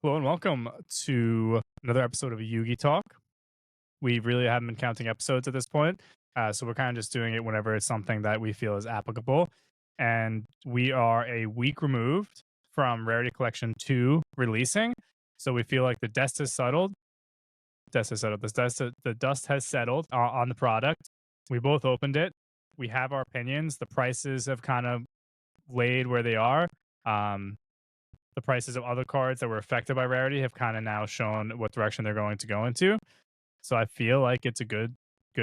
Hello and welcome to another episode of Yugi-Talk. We really haven't been counting episodes at this point, so we're kind of just doing it whenever it's something that we feel is applicable. And we are a week removed from Rarity Collection 2 releasing, so we feel like the dust has settled. The dust has settled on the product. We both opened it. We have our opinions. The prices have kind of laid where they are. The prices of other cards that were affected by rarity have kind of now shown what direction they're going to go into. So I feel like it's a good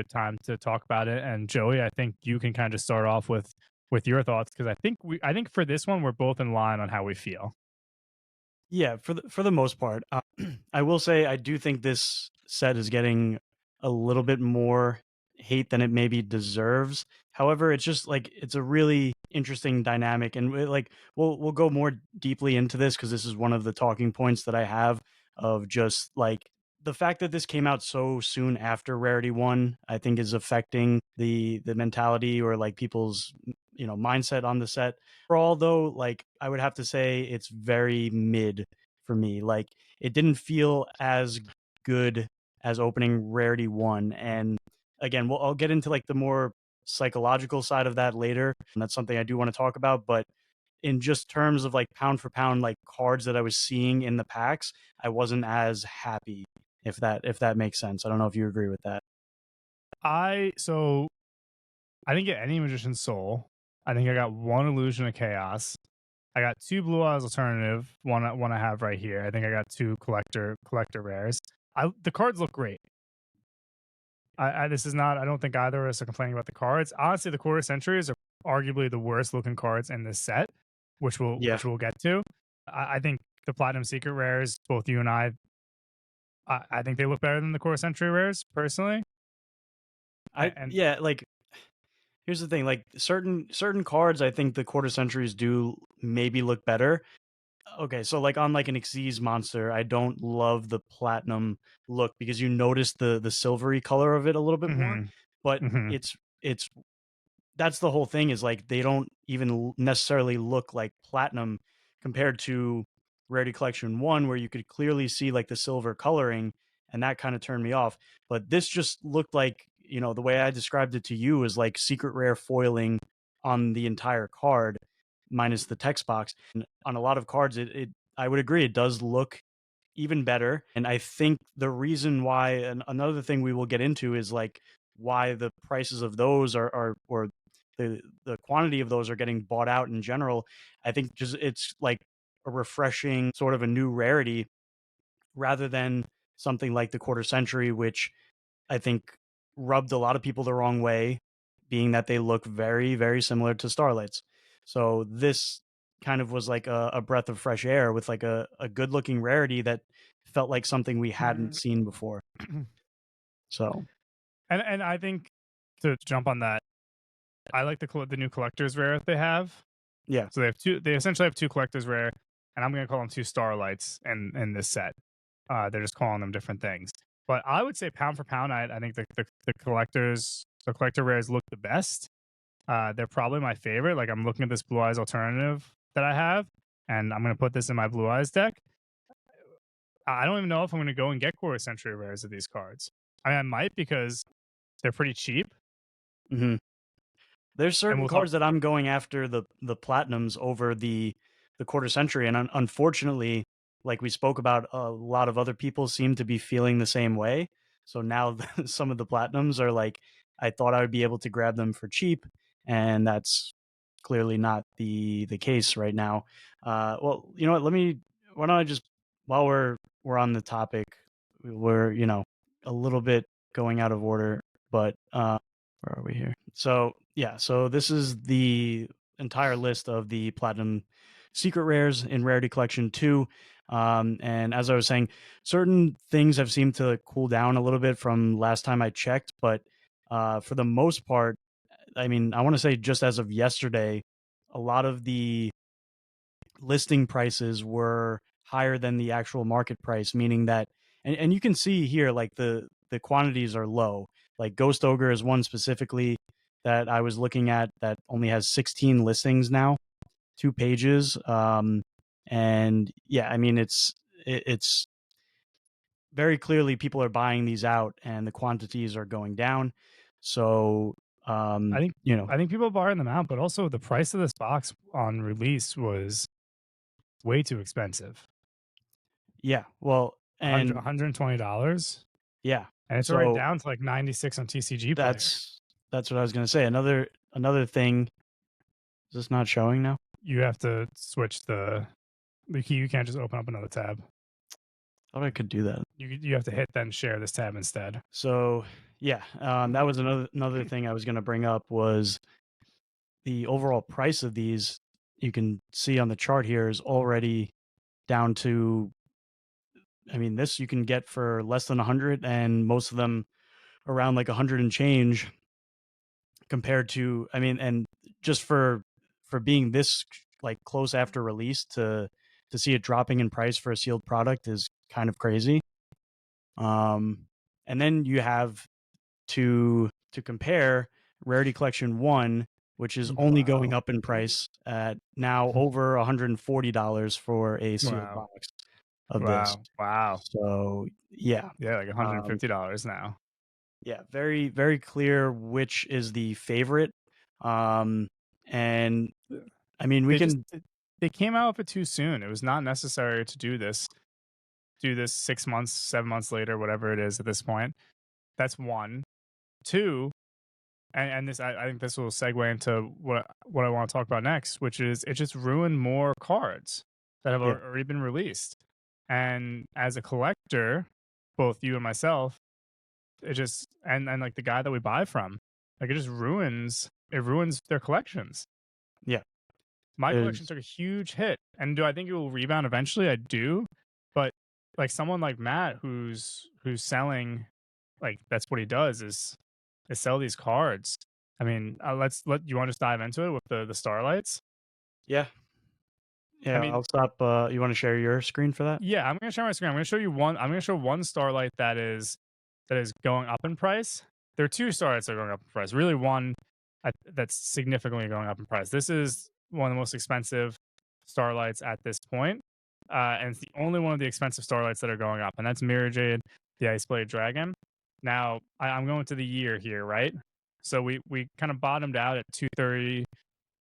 time to talk about it. And Joey, I think you can kind of start off with your thoughts because I think for this one we're both in line on how we feel. Yeah, for the most part, I will say I do think this set is getting a little bit more hate than it maybe deserves. However, it's just like it's a really interesting dynamic, and we'll go more deeply into this because this is one of the talking points that I have of just like the fact that this came out so soon after Rarity 1, I think is affecting the mentality or like people's mindset on the set. Overall, though, like I would have to say it's very mid for me. Like it didn't feel as good as opening Rarity 1. And again, I'll get into like the more psychological side of that later. And that's something I do want to talk about. But in just terms of like pound for pound, like cards that I was seeing in the packs, I wasn't as happy, if that makes sense. I don't know if you agree with that. So I didn't get any Magician's Soul. I think I got one Illusion of Chaos. I got two Blue Eyes Alternative. One I have right here. I think I got two collector rares. The cards look great. This is not. I don't think either of us are complaining about the cards. Honestly, the Quarter Centuries are arguably the worst looking cards in this set, which we'll get to. I think the Platinum Secret rares, both you and I think they look better than the Quarter Century rares personally. Like here's the thing, like certain cards I think the Quarter Centuries do maybe look better. Okay, so like on like an Xyz monster, I don't love the platinum look because you notice the silvery color of it a little bit more. But Mm-hmm. it's that's the whole thing, is like they don't even necessarily look like platinum compared to Rarity Collection 1, where you could clearly see like the silver coloring, and that kind of turned me off. But this just looked like, the way I described it to you is like secret rare foiling on the entire card minus the text box. And on a lot of cards, it I would agree it does look even better. And I think the reason why, and another thing we will get into, is like why the prices of those are or the quantity of those are getting bought out in general. I think just it's like a refreshing sort of a new rarity rather than something like the Quarter Century, which I think rubbed a lot of people the wrong way, being that they look very, very similar to Starlights. So this kind of was like a breath of fresh air with like a good looking rarity that felt like something we hadn't seen before. So, and I think to jump on that, I like the new collector's rare they have. yeah. So they essentially have two collector's rare, and I'm going to call them two Starlights in this set. They're just calling them different things. But I would say pound for pound, I think the collector rares look the best. They're probably my favorite. Like I'm looking at this Blue Eyes Alternative that I have, and I'm going to put this in my Blue Eyes deck. I don't even know if I'm going to go and get Quarter Century rares of these cards. I mean, I might because they're pretty cheap. Mm-hmm. There's certain We'll cards that I'm going after the platinums over the Quarter Century, and unfortunately, like we spoke about, a lot of other people seem to be feeling the same way. So now some of the platinums are like, I thought I would be able to grab them for cheap, and that's clearly not the case right now. Well, you know what? Why don't I just, while we're on the topic, we're a little bit going out of order, but where are we here? So yeah, so this is the entire list of the platinum secret rares in Rarity Collection 2. And as I was saying, certain things have seemed to cool down a little bit from last time I checked, but for the most part, I mean, I want to say just as of yesterday, a lot of the listing prices were higher than the actual market price, meaning that, and you can see here, like the quantities are low. Like Ghost Ogre is one specifically that I was looking at that only has 16 listings now, 2 pages. And yeah, I mean, it's very clearly people are buying these out and the quantities are going down. So, I think you know, I think people are buying them out, but also the price of this box on release was way too expensive. yeah, well, 100 and $120, yeah, and it's already so down to like 96 on TCG Player. that's what I was gonna say. Another thing, is this not showing now? You have to switch the key. You can't just open up another tab. Thought I could do that. You have to hit then share this tab instead. So yeah, that was another thing I was gonna bring up was the overall price of these. You can see on the chart here is already down to, I mean, this you can get for less than 100, and most of them around like 100 and change compared to, I mean, and just for being this like close after release to see it dropping in price for a sealed product is kind of crazy. And then you have to compare Rarity Collection 1, which is only going Wow. up in price at now over $140 for a sealed Wow. box of this. Wow. Wow. So yeah, Yeah, like um, $150 now. yeah, very very clear which is the favorite. Um, and I mean, we They just can, they came out with it too soon. It was not necessary to do this 6 months, 7 months later, whatever it is at this point. That's one. Two, and this I think this will segue into what I want to talk about next, which is it just ruined more cards that have yeah, already been released. And as a collector, both you and myself, it just and like the guy that we buy from, like it ruins their collections. yeah. My collection There's took a huge hit, and do I think it will rebound eventually? I do, but like someone like Matt, who's selling, like that's what he does is sell these cards. I mean, let you want to just dive into it with the starlights. yeah, I yeah. mean, I'll stop. You want to share your screen for that? yeah, I'm gonna share my screen. I'm gonna show you one. I'm gonna show one starlight that is going up in price. There are two starlights that are going up in price. Really, one that's significantly going up in price. This is one of the most expensive starlights at this point, and it's the only one of the expensive starlights that are going up, and that's Mirror Jade, the Ice Blade Dragon. Now, I'm going to the year here, right? So we kind of bottomed out at 230,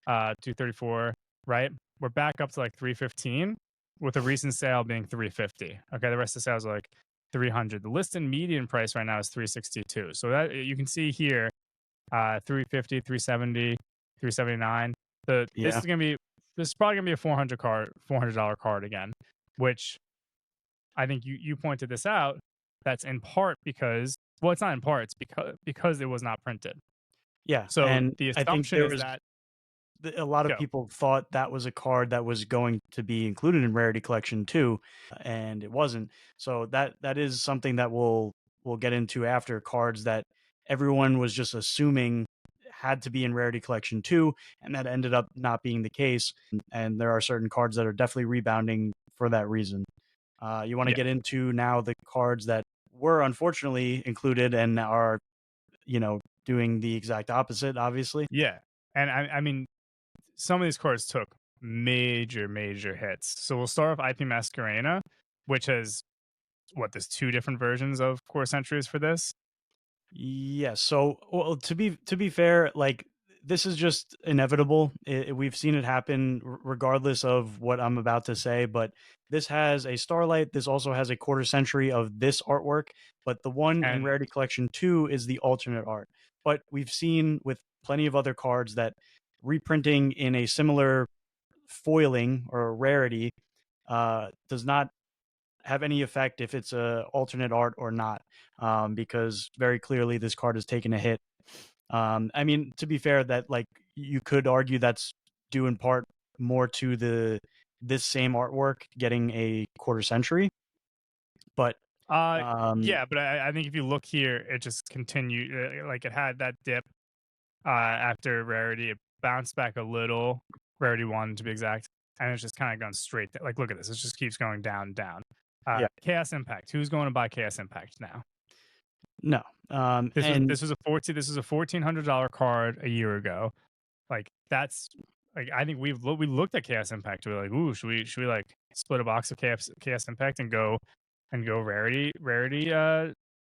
234, right? We're back up to like 315 with a recent sale being 350. Okay, the rest of the sales are like 300. The list and median price right now is 362. So that you can see here, 350, 370, 379. This Yeah, is gonna be this is probably gonna be a $400 card again, which I think you pointed this out. That's in part because, well, it's not in part. It's because it was not printed. yeah. So And the I think assumption there is was that a lot of go. people thought that was a card that was going to be included in Rarity Collection 2, and it wasn't. So that is something that we'll get into after, cards that everyone was just assuming had to be in Rarity Collection 2, and that ended up not being the case. And there are certain cards that are definitely rebounding for that reason. You want to Yeah, get into now the cards that were unfortunately included and are, you know, doing the exact opposite, obviously. yeah, and I mean some of these cards took major hits. So we'll start with IP Masquerena, which has there's two different versions of Core Centuries for this. Yes. So, well, to be fair, like this is just inevitable. We've seen it happen regardless of what I'm about to say. But this has a Starlight. This also has a quarter century of this artwork. But the one in And Rarity Collection 2 is the alternate art. But we've seen with plenty of other cards that reprinting in a similar foiling or rarity does not have any effect if it's a alternate art or not, because very clearly this card has taken a hit. I mean, to be fair, that like you could argue that's due in part more to the this same artwork getting a quarter century, but uh um, yeah, but I think if you look here, it just continued, like it had that dip after Rarity. It bounced back a little, Rarity 1 to be exact, and it's just kind of gone straight like look at this. It just keeps going down. yeah, Chaos Impact. Who's going to buy Chaos Impact now? no, This was and this was a $1,400 card a year ago. Like that's like I think we looked at Chaos Impact. We were like, ooh, should we like split a box of Chaos Impact and go rarity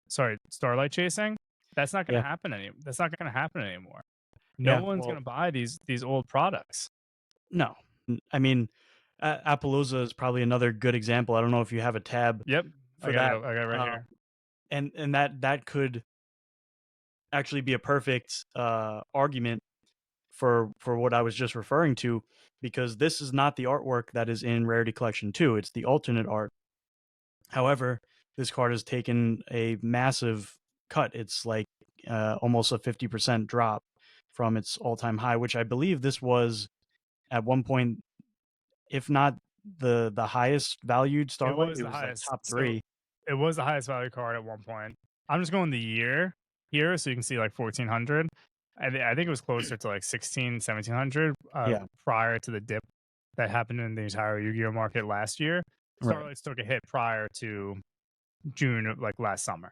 sorry, Starlight chasing? Yeah, That's not gonna happen anymore. No yeah. one's Well, gonna buy these old products. no, I mean, Appaloosa is probably another good example. I don't know if you have a tab Yep, for that, I got it right uh, here. and that could actually be a perfect argument for what I was just referring to, because this is not the artwork that is in Rarity Collection 2. It's the alternate art. However, this card has taken a massive cut. It's like almost a 50% drop from its all-time high, which I believe this was at one point, if not the highest valued It Starlight, was it the was like highest. top So 3. it was the highest value card at one point. I'm just going the year here, so you can see like 1400. I think it was closer to like 16, 1700 Yeah, prior to the dip that happened in the entire Yu-Gi-Oh market last year. right. Starlights took a hit prior to June of like last summer.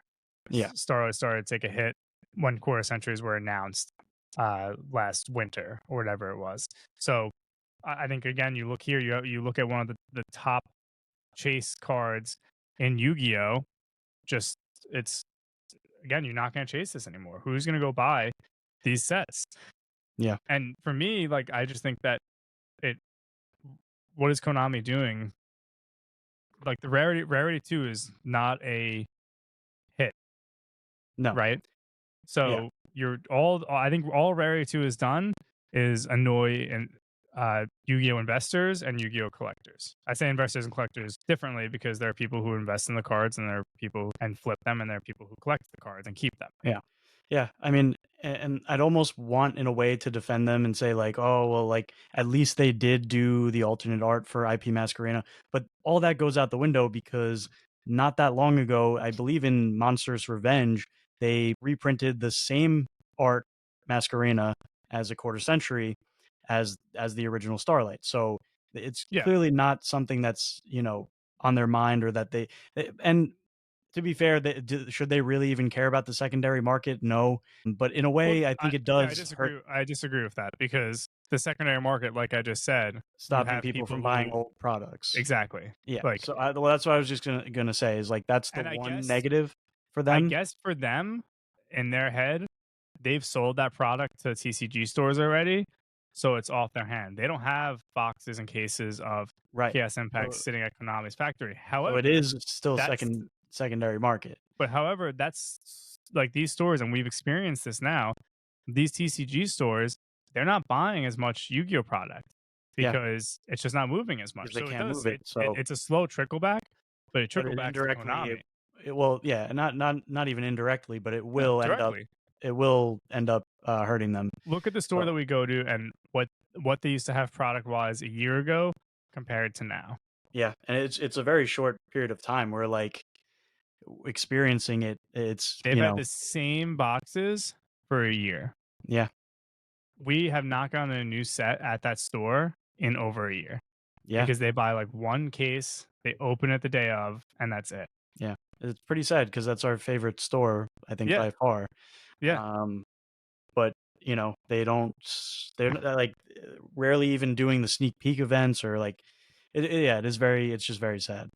Yeah, Starlight started to take a hit when quarter centuries were announced last winter or whatever it was. So I think again, you look here, you look at one of the top chase cards in Yu-Gi-Oh. Just it's again, you're not going to chase this anymore. Who's going to go buy these sets? yeah. And for me, like I just think that it what is Konami doing? Like the Rarity 2 is not a hit, No. right? Yeah. So you're all I think all Rarity 2 has done is annoy and Yu-Gi-Oh investors and Yu-Gi-Oh collectors. I say investors and collectors differently because there are people who invest in the cards and there are people and flip them and there are people who collect the cards and keep them. Yeah. Yeah. I mean, and I'd almost want in a way to defend them and say like, oh, well, like at least they did do the alternate art for IP Masquerena, but all that goes out the window because not that long ago, I believe in Monsters Revenge, they reprinted the same art Masquerena as a quarter century as the original Starlight. So it's Yeah. clearly not something that's, on their mind, or that and to be fair, should they really even care about the secondary market? No, but in a Well, way, I think it yeah, I does hurt disagree. I disagree with that because the secondary market, like I just said, you stopping have people people from buying who old products. exactly Yeah, like, so well, that's what I was just gonna say is like that's the and one negative for I them. guess for them in their head, they've sold that product to TCG stores already, so it's off their hand. They don't have boxes and cases of Right. Chaos Impact So sitting at Konami's factory. so it However, is still that's secondary market. however, that's like these stores, and we've experienced this now. These TCG stores, they're not buying as much Yu-Gi-Oh product Yeah, because it's just not moving as because much. they So can't move it. it's a slow trickle back, but it But trickle it backs to indirectly, Konami. well, yeah, not even indirectly, but No, directly. it will end up hurting them. Look at the store that So we go to and what they used to have product wise a year ago compared to now. yeah, and it's a very short period of time where like experiencing it. It's They've had the same boxes for a year. yeah, We have not gotten a new set at that store in over a year yeah, because they buy like one case, they open it the day of, and that's it. yeah. It's pretty sad because that's our favorite store, I think, Yeah, by far. yeah. Um, but they don't. They're like rarely even doing the sneak peek events or like. Yeah, it is very. It's just very sad.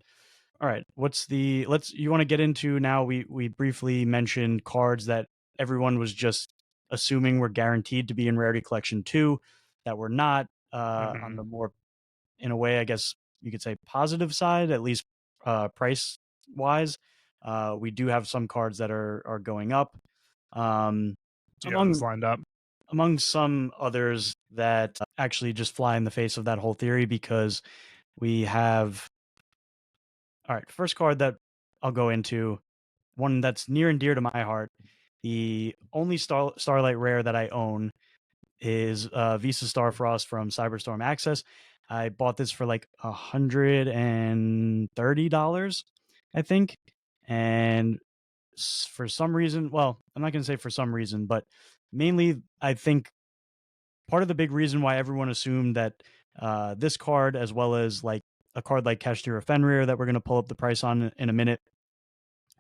All right, you want to get into now? We briefly mentioned cards that everyone was just assuming were guaranteed to be in Rarity Collection 2 that were not, on Hmm. the more, in a way, I guess you could say, positive side, at least price wise. We do have some cards that are going up. Um, Do you have those among lined up? among some others that actually just fly in the face of that whole theory, because we have, all right, first card that I'll go into, one that's near and dear to my heart. The only Starlight Rare that I own is Visa Starfrost from Cyberstorm Access. I bought this for like $130, I think. And for some reason, well, I'm not going to say for some reason, but mainly I think part of the big reason why everyone assumed that this card, as well as like a card like Kashtira Fenrir that we're going to pull up the price on in a minute,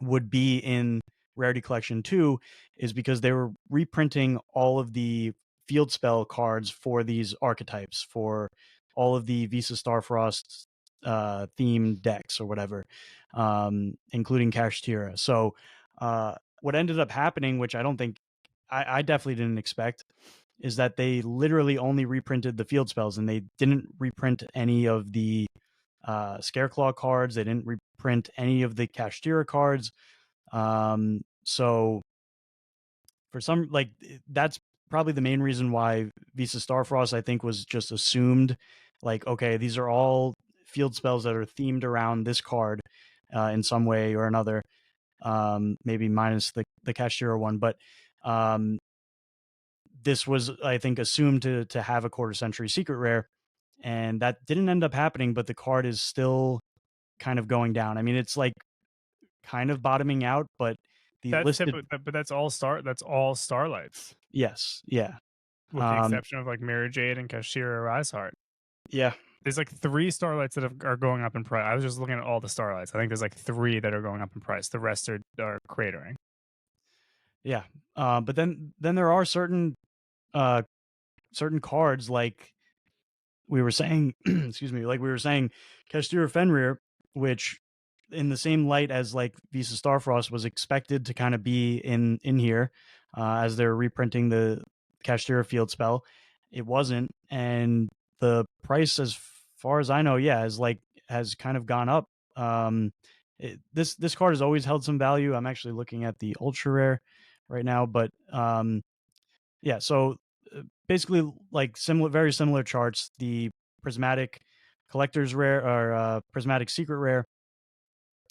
would be in Rarity Collection 2 is because they were reprinting all of the field spell cards for these archetypes for all of the Visa Starfrost themed decks or whatever, including Kashtira. So what ended up happening, which I definitely didn't expect, is that they literally only reprinted the field spells, and they didn't reprint any of the Scareclaw cards. They didn't reprint any of the Kashtira cards. So for some, like, that's probably the main reason why Visa Starfrost, I think, was just assumed, like, okay, these are all field spells that are themed around this card in some way or another. Maybe minus the Kashtira one, but this was, I think, assumed to have a quarter century secret rare, and that didn't end up happening. But the card is still kind of going down. I mean, it's like kind of bottoming out, but the That's listed, typical, but that's all starlights, yes, yeah, with the exception of like Mirror Jade and Kashira Riseheart. yeah, There's like 3 starlights that are going up in price. I was just looking at all the starlights. I think there's like 3 that are going up in price. The rest are cratering. yeah. But then there are uh certain cards, like we were saying, excuse me, like we were saying, Kashtira Fenrir, which in the same light as like Visa Starfrost was expected to kind of be in here, as they're reprinting the Kashtira field spell. It wasn't, and the price, as far as I know, yeah, has kind of gone up. This card has always held some value. I'm actually looking at the ultra rare right now, but yeah. So basically, like very similar charts. The prismatic collector's rare, or prismatic secret rare,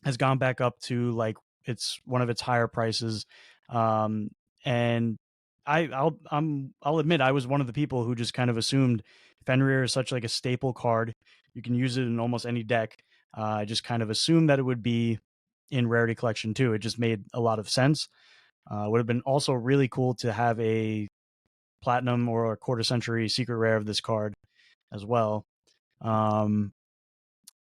has gone back up to like it's one of its higher prices. And I'll admit, I was one of the people who just kind of assumed Fenrir is such like a staple card. You can use it in almost any deck. I just kind of assumed that it would be in Rarity Collection 2. It just made a lot of sense. Would have been also really cool to have a platinum or a quarter century secret rare of this card as well.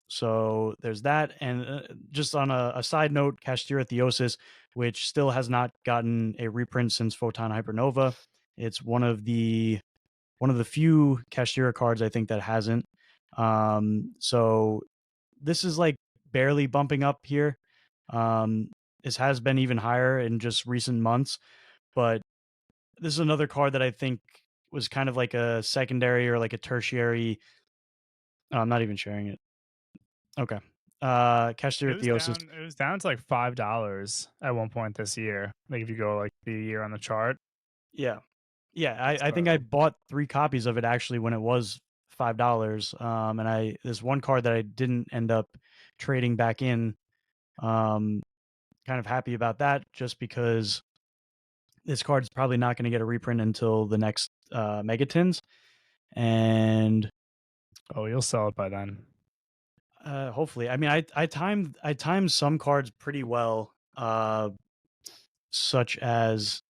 So there's that. And just on a side note, Kashtira Theosis, which still has not gotten a reprint since Photon Hypernova. It's one of the few Kashtira cards I think that hasn't. So this is like barely bumping up here. This has been even higher in just recent months, but this is another card that I think was kind of like a secondary or like a tertiary. I'm not even sharing it. Okay. Kashtira Theosis. It was down to like $5 at one point this year. Like if you go like the year on the chart. Yeah. Yeah. I think So I bought 3 copies of it actually when it was $5. And there's one card that I didn't end up trading back in. Kind of happy about that, just because this card's probably not going to get a reprint until the next Megatins. And oh, you'll sell it by then. hopefully, I mean, I timed some cards pretty well, such as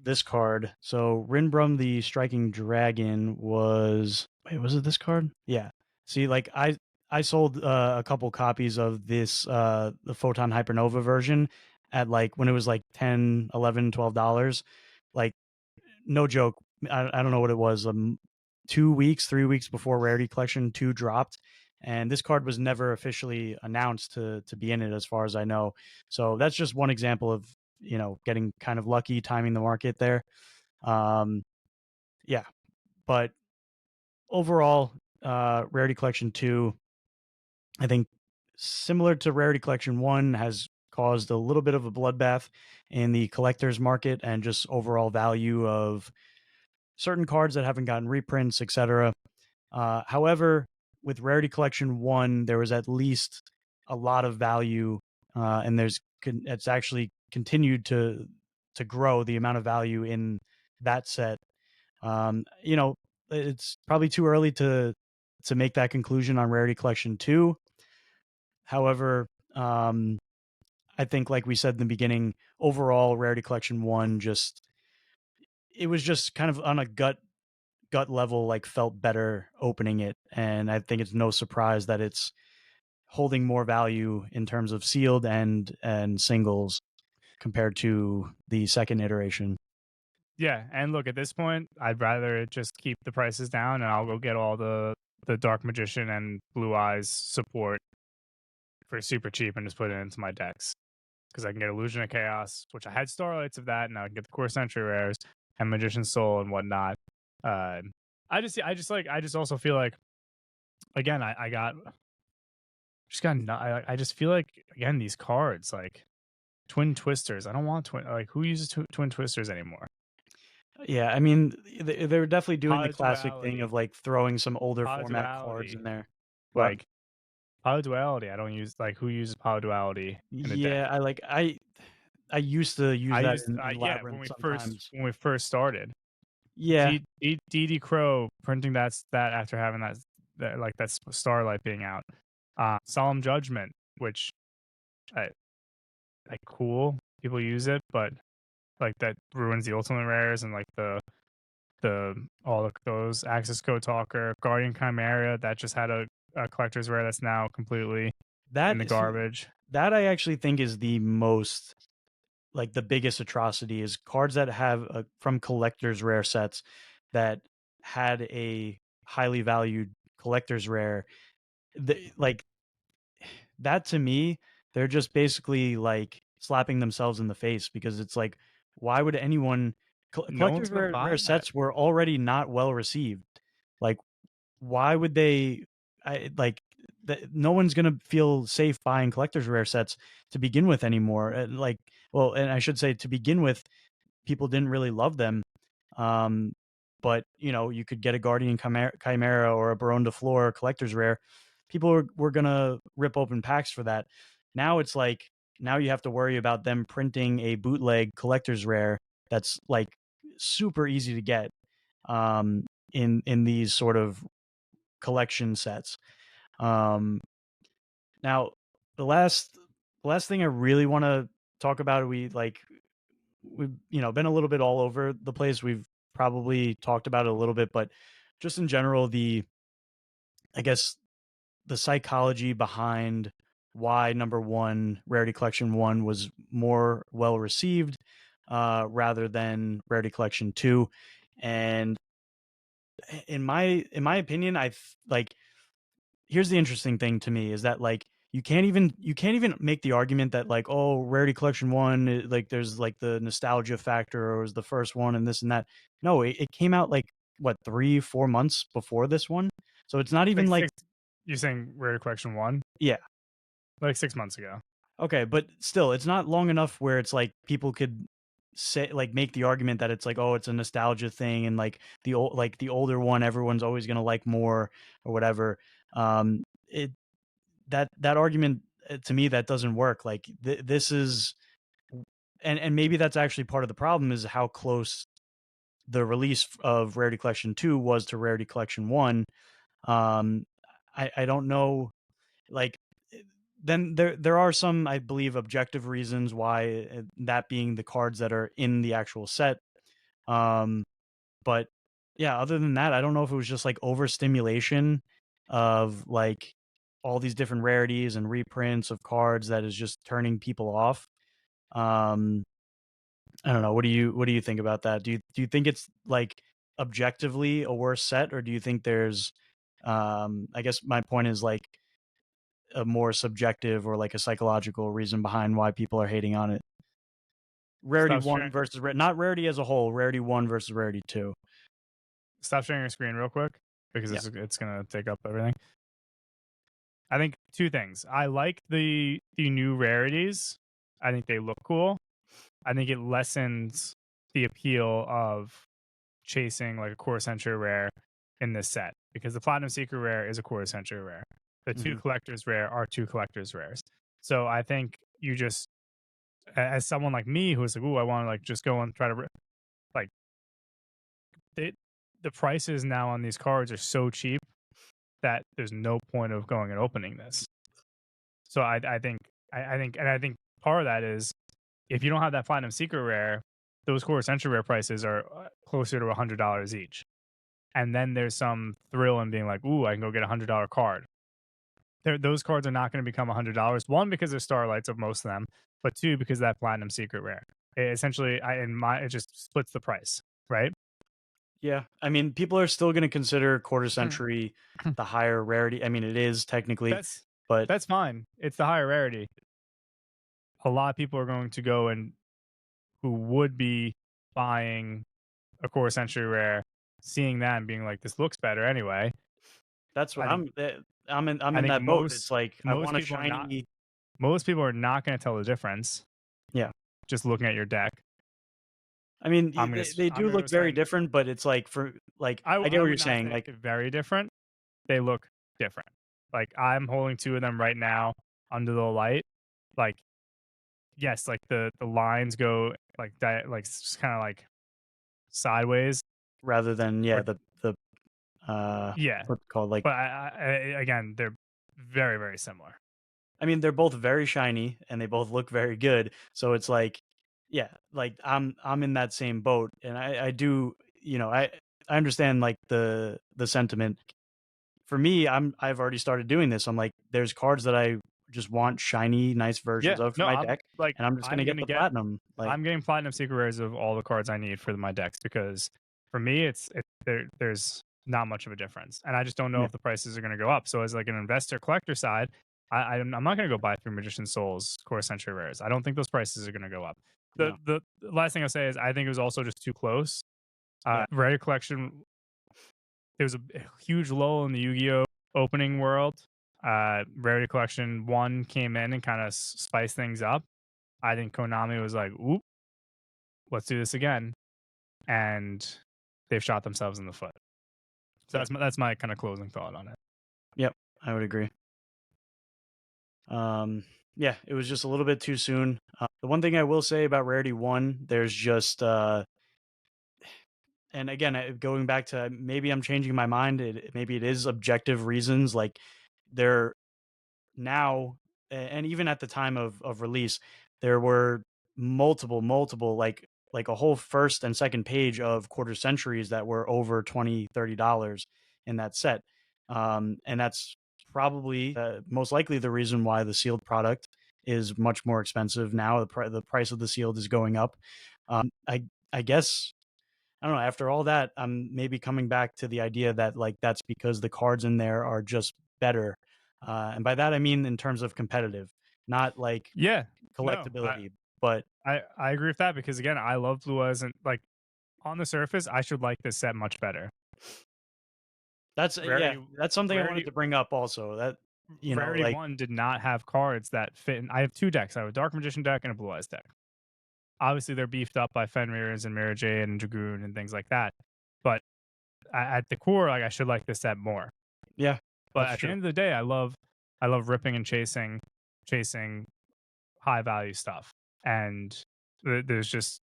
this card. So Rinbrum the Striking Dragon was, wait, was it this card? Yeah. See, like I sold a couple copies of this the Photon Hypernova version at like when it was like 10, 11, $12. Like, no joke. I don't know what it was. 2 weeks, 3 weeks before Rarity Collection 2 dropped, and this card was never officially announced to be in it, as far as I know. So that's just one example of, getting kind of lucky timing the market there. Yeah, but overall, Rarity Collection 2, I think, similar to Rarity Collection 1, has caused a little bit of a bloodbath in the collector's market and just overall value of certain cards that haven't gotten reprints, etc. However, with Rarity Collection 1, there was at least a lot of value, and it's actually continued to grow the amount of value in that set. It's probably too early to make that conclusion on Rarity Collection 2. However, I think, like we said in the beginning, overall Rarity Collection 1, it was just kind of on a gut level, like, felt better opening it, and I think it's no surprise that it's holding more value in terms of sealed and singles compared to the second iteration. Yeah, and look, at this point, I'd rather just keep the prices down, and I'll go get all the Dark Magician and Blue Eyes support for super cheap and just put it into my decks because I can get Illusion of Chaos, which I had Starlights of that, and I can get the Core Sentry rares and Magician's Soul and whatnot. Uh, I just also feel like again, I got just got I just feel like again these cards like Twin Twisters. I don't want who uses Twin Twisters anymore. Yeah, I mean, they were definitely doing the Pod classic thing Duality, of like throwing some older Pod format cards Duality, in there. What? like Pod Duality. I don't use who uses Pod Duality in a deck. Yeah, I used to use I that used in yeah Labyrinth sometimes. when we first started. Yeah, D Crow printing that after having that Starlight being out. Solemn Judgment, which I like cool people use it, but like that ruins the ultimate rares and like the all of those Axis Code Talker, Guardian Chimera that just had a collector's rare that's now completely in the that see garbage. that I actually think is the most like the biggest atrocity is cards that have from collector's rare sets that had a highly valued collector's rare. Like that to me, they're just basically like slapping themselves in the face because it's like, why would anyone? No one's Collector's gonna rare buy that. sets were already not well received. Like, why would they? I like that. No one's gonna feel safe buying collector's rare sets to begin with anymore. Like, well, and I should say to begin with, people didn't really love them. Um, but you know, you could get a Guardian Chimera or a Baron de Fleur collector's rare. People were gonna rip open packs for that. Now it's like now you have to worry about them printing a bootleg collector's rare that's like super easy to get in these sort of collection sets. Um, now the last thing I really want to talk about, we've been a little bit all over the place. We've probably talked about it a little bit, but just in general, the I guess the psychology behind why number one Rarity Collection 1 was more well received rather than Rarity Collection 2. And in my opinion, like here's the interesting thing to me is that like you can't even make the argument that like, oh, Rarity Collection 1 like there's like the nostalgia factor or was the first one and this and that. No, it came out like what 3-4 months before this one, so it's not even Like like. six. You're saying Rare Collection 1? Yeah, Like 6 months ago. okay, but still it's not long enough where it's like people could say like make the argument that it's like, oh, it's a nostalgia thing and like the older one everyone's always going to like more or whatever. It that argument, to me, that doesn't work. Like this is, and maybe that's actually part of the problem is how close the release of Rarity Collection 2 was to Rarity Collection 1. um I don't know, like then there are some, I believe, objective reasons why, that being the cards that are in the actual set. um but yeah, other than that, I don't know if it was just like overstimulation of like all these different rarities and reprints of cards that is just turning people off. um I don't know, what do you think about that? Do you think it's like objectively a worse set, or do you think there's, I guess my point is like a more subjective or like a psychological reason behind why people are hating on it? Rarity Stop 1 sharing. versus not Rarity as a whole, Rarity 1 versus Rarity 2. Stop sharing your screen real quick because Yeah. it's gonna take up everything. I think two things. I like the new rarities. I think they look cool. I think it lessens the appeal of chasing like a core century rare in this set because the platinum secret rare is a core century rare. The two Hmm. collectors rare are two collectors rares. So I think you just as someone like me who's like, ooh, I want to like just go and try to like they, the prices now on these cards are so cheap that there's no point of going and opening this. So I think part of that is if you don't have that platinum secret rare, those core essential rare prices are closer to $100 each. And then there's some thrill in being like, ooh, I can go get $100 card. Those cards are not going to become $100. One, because they're starlights of most of them, but two, because that platinum secret rare. It essentially, it just splits the price. right? Yeah, I mean, people are still going to consider quarter century the higher rarity. I mean, it is technically, That's but that's fine. It's the higher rarity. A lot of people are going to go and who would be buying a core century rare, seeing that and being like, "This looks better anyway." that's what I think I'm I in think that boat. It's like I most want a people are not shiny. most people are not going to tell the difference Yeah, just looking at your deck. I mean, they I'm do gonna look go very saying different, but it's like for like I get I what you're would not saying. say Like very different. They look different. Like I'm holding two of them right now under the light. Like yes, like the lines go like like kind of like sideways. rather than Or the uh yeah, what's it called, like but again, they're very very similar. I mean, they're both very shiny and they both look very good. So it's like, yeah, like I'm in that same boat, and I do, I understand like the sentiment. For me, I've already started doing this. I'm like, there's cards that I just want shiny, nice versions Yeah, of for no, my I'm deck, like and I'm just gonna I'm get gonna the get platinum. Like, I'm getting platinum secret rares of all the cards I need for my decks because for me there's not much of a difference, and I just don't know yeah, if the prices are going to go up. So as like an investor collector side, I'm not going to go buy three Magician Souls Core Century rares. I don't think those prices are going to go up. no, The last thing I'll say is I think it was also just too close. yeah, Rarity Collection, there was a huge lull in the Yu-Gi-Oh opening world. Rarity Collection 1 came in and kind of spiced things up. I think Konami was like, "Oop, let's do this again," and they've shot themselves in the foot. So yeah, that's my kind of closing thought on it. yep, I would agree. Yeah, it was just a little bit too soon. The one thing I will say about Rarity One, there's just and again, going back to maybe I'm changing my mind. Maybe it is objective reasons. Like there now, and even at the time of release, there were multiple like a whole first and second page of quarter centuries that were over 20-30 dollars in that set, and that's probably most likely the reason why the sealed product is much more expensive now. The price of the sealed is going up. I guess I don't know. After all that, I'm maybe coming back to the idea that like that's because the cards in there are just better, and by that I mean in terms of competitive, not like Yeah, no, collectability. But I agree with that because again, I love Blue Eyes and like on the surface, I should like this set much better. that's yeah, Rarity that's something I wanted Rarity to bring up also. That Rarity like 1 did not have cards that fit in. I have two decks. I have a Dark Magician deck and a Blue Eyes deck. Obviously, they're beefed up by Fenrir's and Mirror Jade and Dragoon and things like that. But at the core, like I should like this set more. yeah, But that's at the true. end of the day, I love ripping and chasing high value stuff. And there's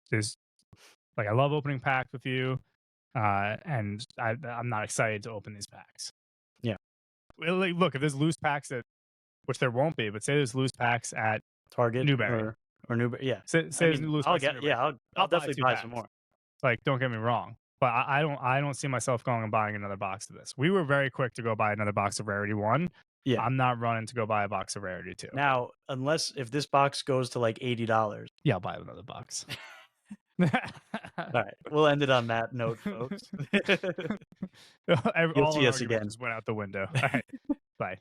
like I love opening packs with you, and I'm not excited to open these packs. Yeah, Well, like, look, if there's loose packs at which there won't be, but say there's loose packs at Target Newberry. or new. Yeah, Say I there's mean loose I'll packs at get Newberry. I'll I'll buy definitely two buy some packs. more. Like, don't get me wrong, but I don't see myself going and buying another box of this. We were very quick to go buy another box of Rarity 1. Yeah. I'm not running to go buy a box of Rarity 2. Now, unless if this box goes to like $80. Yeah, I'll buy another box. All right, we'll end it on that note, folks. You'll All see our us arguments again. just went out the window. All right. Bye.